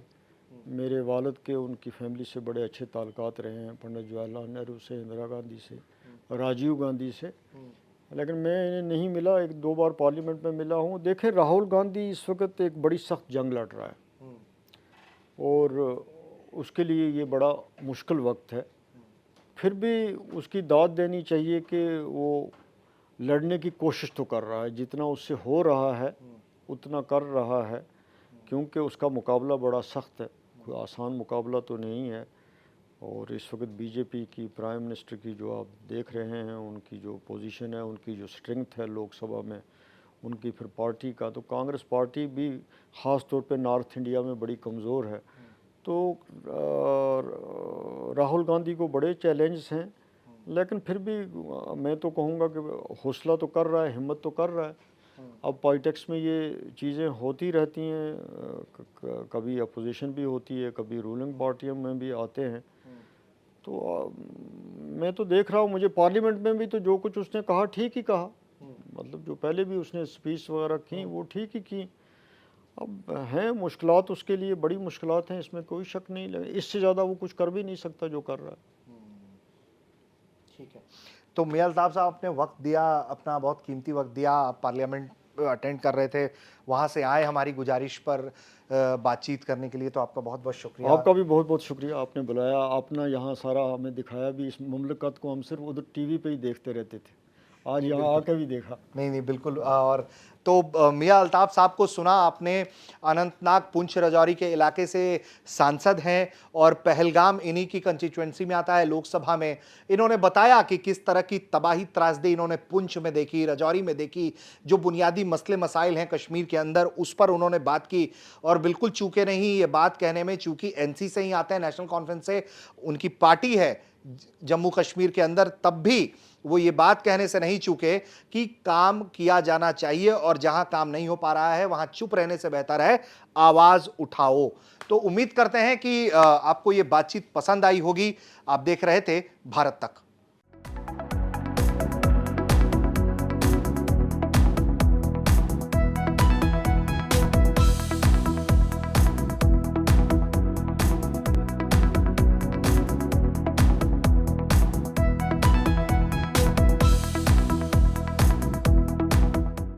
मेरे वालिद के, उनकी फैमिली से बड़े अच्छे ताल्लुकात रहे हैं, पंडित जवाहरलाल नेहरू से, इंदिरा गांधी से, राजीव गांधी से, लेकिन मैं इन्हें नहीं मिला। 1-2 बार पार्लियामेंट में मिला हूँ। देखें, राहुल गांधी इस वक्त एक बड़ी सख्त जंग लड़ रहा है और उसके लिए ये बड़ा मुश्किल वक्त है। फिर भी उसकी दाद देनी चाहिए कि वो लड़ने की कोशिश तो कर रहा है, जितना उससे हो रहा है उतना कर रहा है, क्योंकि उसका मुकाबला बड़ा सख्त है, कोई आसान मुकाबला तो नहीं है। और इस वक्त बीजेपी की प्राइम मिनिस्टर की जो आप देख रहे हैं, उनकी जो पोजीशन है, उनकी जो स्ट्रेंथ है लोकसभा में, उनकी फिर पार्टी का, तो कांग्रेस पार्टी भी ख़ास तौर पे नॉर्थ इंडिया में बड़ी कमज़ोर है। तो राहुल गांधी को बड़े चैलेंजेस हैं, लेकिन फिर भी मैं तो कहूँगा कि हौसला तो कर रहा है, हिम्मत तो कर रहा है। अब पॉलिटिक्स में ये चीज़ें होती रहती हैं, कभी अपोजिशन भी होती है, कभी रूलिंग पार्टियों में भी आते हैं। तो मैं तो देख रहा हूँ, मुझे पार्लियामेंट में भी तो जो कुछ उसने कहा ठीक ही कहा, मतलब जो पहले भी उसने स्पीच वगैरह की वो ठीक ही की। अब हैं मुश्किलात, उसके लिए बड़ी मुश्किलात हैं, इसमें कोई शक नहीं, लगे इससे ज़्यादा वो कुछ कर भी नहीं सकता जो कर रहा है। ठीक है, तो मियां अल्ताफ साहब आपने वक्त दिया, अपना बहुत कीमती वक्त दिया, आप पार्लियामेंट अटेंड कर रहे थे, वहाँ से आए हमारी गुजारिश पर बातचीत करने के लिए, तो आपका बहुत बहुत शुक्रिया। आपका भी बहुत बहुत शुक्रिया, आपने बुलाया, आपने यहाँ सारा हमें दिखाया भी। इस मुमलकत को हम सिर्फ उधर टीवी पे ही देखते रहते थे, आज यहाँ आके भी देखा। नहीं बिल्कुल। और तो मियां अल्ताफ साहब को सुना आपने, अनंतनाग पुंछ राजौरी के इलाके से सांसद हैं और पहलगाम इन्हीं की कंस्टिट्यूएंसी में आता है लोकसभा में। इन्होंने बताया कि किस तरह की तबाही त्रासदी इन्होंने पुंछ में देखी, राजौरी में देखी, जो बुनियादी मसले मसाइल हैं कश्मीर के अंदर, उस पर उन्होंने बात की। और बिल्कुल चूके नहीं ये बात कहने में, चूंकि एनसी से ही आते हैं, नेशनल कॉन्फ्रेंस से उनकी पार्टी है जम्मू कश्मीर के अंदर, तब भी वो ये बात कहने से नहीं चूके कि काम किया जाना चाहिए और जहां काम नहीं हो पा रहा है वहां चुप रहने से बेहतर है आवाज उठाओ। तो उम्मीद करते हैं कि आपको ये बातचीत पसंद आई होगी। आप देख रहे थे भारत तक।